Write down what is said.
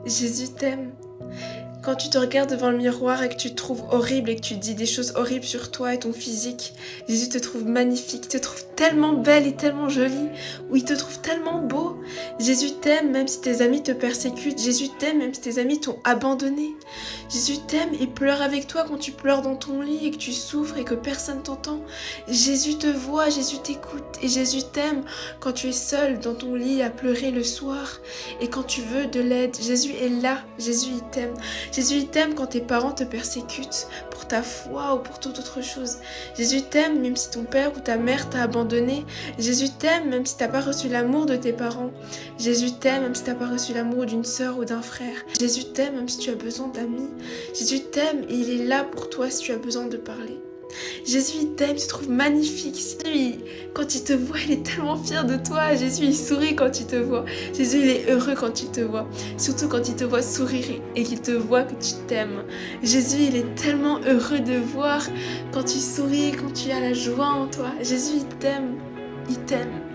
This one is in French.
Jésus t'aime. Quand tu te regardes devant le miroir et que tu te trouves horrible et que tu dis des choses horribles sur toi et ton physique, Jésus te trouve magnifique, te trouve tellement belle et tellement jolie, ou il te trouve tellement beau. Jésus t'aime même si tes amis te persécutent, Jésus t'aime même si tes amis t'ont abandonné. Jésus t'aime et pleure avec toi quand tu pleures dans ton lit et que tu souffres et que personne t'entend. Jésus te voit, Jésus t'écoute et Jésus t'aime quand tu es seul dans ton lit à pleurer le soir et quand tu veux de l'aide. Jésus est là, Jésus il t'aime. Jésus il t'aime quand tes parents te persécutent pour ta foi ou pour toute autre chose. Jésus t'aime même si ton père ou ta mère t'a abandonné. Jésus t'aime même si t'as pas reçu l'amour de tes parents. Jésus t'aime même si t'as pas reçu l'amour d'une sœur ou d'un frère. Jésus t'aime même si tu as besoin d'amis. Jésus t'aime et il est là pour toi si tu as besoin de parler. Jésus il t'aime, tu te trouves magnifique. Jésus, quand il te voit, il est tellement fier de toi. Jésus il sourit quand il te voit. Jésus il est heureux quand il te voit. Surtout quand il te voit sourire et qu'il te voit que tu t'aimes. Jésus il est tellement heureux de voir quand tu souris, quand tu as la joie en toi. Jésus il t'aime, il t'aime.